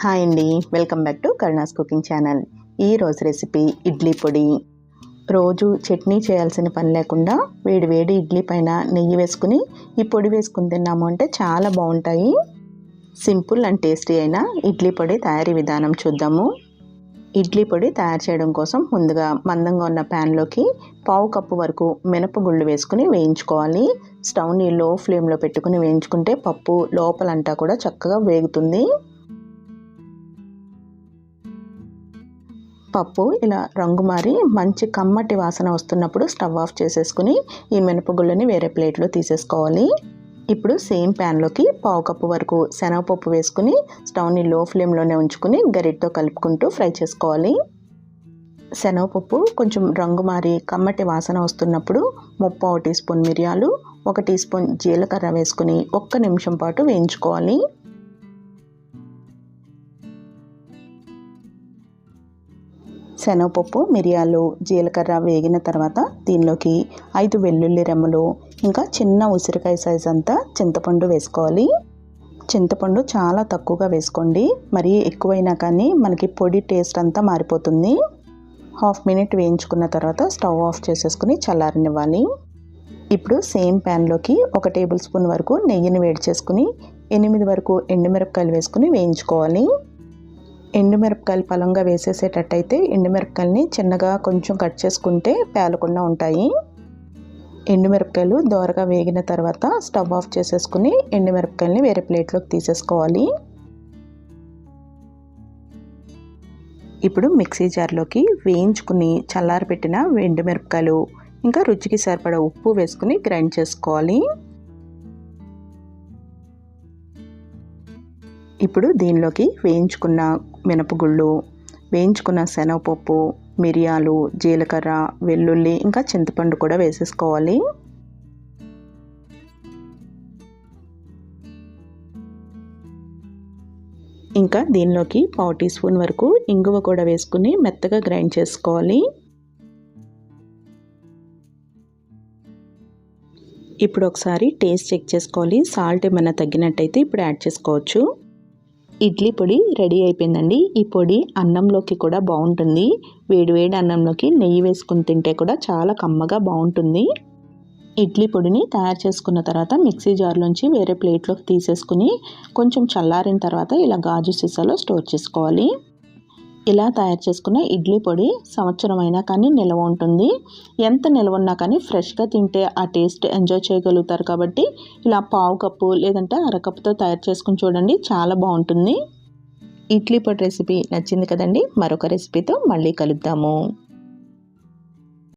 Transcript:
Hi అండి, welcome back to Karuna's cooking channel. ఈరోజు recipe idli పొడి. రోజు చట్నీ చేయాల్సిన పని లేకుండా వేడి వేడి ఇడ్లీ పైన నెయ్యి వేసుకుని ఈ పొడి వేసుకుని తిన్నాము అంటే చాలా బాగుంటాయి. సింపుల్ అండ్ టేస్టీ అయిన ఇడ్లీ పొడి తయారీ విధానం చూద్దాము. ఇడ్లీ పొడి తయారు చేయడం కోసం ముందుగా మందంగా ఉన్న ప్యాన్లోకి 1/2 కప్పు వరకు మినపగుళ్ళు వేసుకుని వేయించుకోవాలి. స్టవ్ని లో ఫ్లేమ్లో పెట్టుకుని వేయించుకుంటే పప్పు లోపలంతా కూడా చక్కగా వేగుతుంది. పప్పు ఇలా రంగు మారి మంచి కమ్మటి వాసన వస్తున్నప్పుడు స్టవ్ ఆఫ్ చేసేసుకుని ఈ మినపగుళ్ళని వేరే ప్లేట్లో తీసేసుకోవాలి. ఇప్పుడు సేమ్ ప్యాన్లోకి 1/2 కప్పు వరకు శనగపప్పు వేసుకుని స్టవ్ని లో ఫ్లేమ్లోనే ఉంచుకుని గరిటతో కలుపుకుంటూ ఫ్రై చేసుకోవాలి. శనగపప్పు కొంచెం రంగు మారి కమ్మటి వాసన వస్తున్నప్పుడు 1/2 టీ స్పూన్ మిరియాలు, 1 టీ స్పూన్ జీలకర్ర వేసుకుని 1 నిమిషం పాటు వేయించుకోవాలి. శనగపప్పు, మిరియాలు, జీలకర్ర వేగిన తర్వాత దీనిలోకి 5 వెల్లుల్లి రెమ్మలు, ఇంకా చిన్న ఉసిరికాయ సైజ్ అంతా చింతపండు వేసుకోవాలి. చింతపండు చాలా తక్కువగా వేసుకోండి, మరీ ఎక్కువైనా కానీ మనకి పొడి టేస్ట్ అంతా మారిపోతుంది. 1/2 మినిట్ వేయించుకున్న తర్వాత స్టవ్ ఆఫ్ చేసేసుకుని చల్లారనివ్వాలి. ఇప్పుడు సేమ్ ప్యాన్లోకి 1 టేబుల్ స్పూన్ వరకు నెయ్యిని వేడి చేసుకుని 8 వరకు ఎండుమిరపకాయలు వేసుకుని వేయించుకోవాలి. ఎండుమిరపకాయలు పలంగా వేసేసేటట్టయితే ఎండుమిరపకాయలని చిన్నగా కొంచెం కట్ చేసుకుంటే పేలకుండా ఉంటాయి. ఎండుమిరపకాయలు దోరగా వేగిన తర్వాత స్టవ్ ఆఫ్ చేసేసుకుని ఎండుమిరపకాయలని వేరే ప్లేట్లోకి తీసేసుకోవాలి. ఇప్పుడు మిక్సీ జార్లోకి వేయించుకుని చల్లారబెట్టిన ఎండుమిరపకాయలు, ఇంకా రుచికి సరిపడా ఉప్పు వేసుకుని గ్రైండ్ చేసుకోవాలి. ఇప్పుడు దీనిలోకి వేయించుకున్న మినపగుళ్ళు, వేయించుకున్న శనగపప్పు, మిరియాలు, జీలకర్ర, వెల్లుల్లి, ఇంకా చింతపండు కూడా వేసేసుకోవాలి. ఇంకా దీనిలోకి 1/2 టీ స్పూన్ వరకు ఇంగువ కూడా వేసుకుని మెత్తగా గ్రైండ్ చేసుకోవాలి. ఇప్పుడు ఒకసారి టేస్ట్ చెక్ చేసుకోవాలి. సాల్ట్ ఏమైనా తగ్గినట్టయితే ఇప్పుడు యాడ్ చేసుకోవచ్చు. ఇడ్లీ పొడి రెడీ అయిపోయిందండి. ఈ పొడి అన్నంలోకి కూడా బాగుంటుంది. వేడివేడి అన్నంలోకి నెయ్యి వేసుకుని తింటే కూడా చాలా కమ్మగా బాగుంటుంది. ఇడ్లీ పొడిని తయారు చేసుకున్న తర్వాత మిక్సీ జార్లోంచి వేరే ప్లేట్లోకి తీసేసుకుని కొంచెం చల్లారిన తర్వాత ఇలా గాజు సీసాలో స్టోర్ చేసుకోవాలి. ఇలా తయారు చేసుకున్న ఇడ్లీ పొడి సంవత్సరం అయినా కానీ నిల్వ ఉంటుంది. ఎంత నిల్వ ఉన్నా కానీ ఫ్రెష్గా తింటే ఆ టేస్ట్ ఎంజాయ్ చేయగలుగుతారు. కాబట్టి ఇలా 1/2 కప్పు లేదంటే 1/2 కప్పుతో తయారు చేసుకుని చూడండి, చాలా బాగుంటుంది. ఇడ్లీ పొడి రెసిపీ నచ్చింది కదండి. మరొక రెసిపీతో మళ్ళీ కలుద్దాము.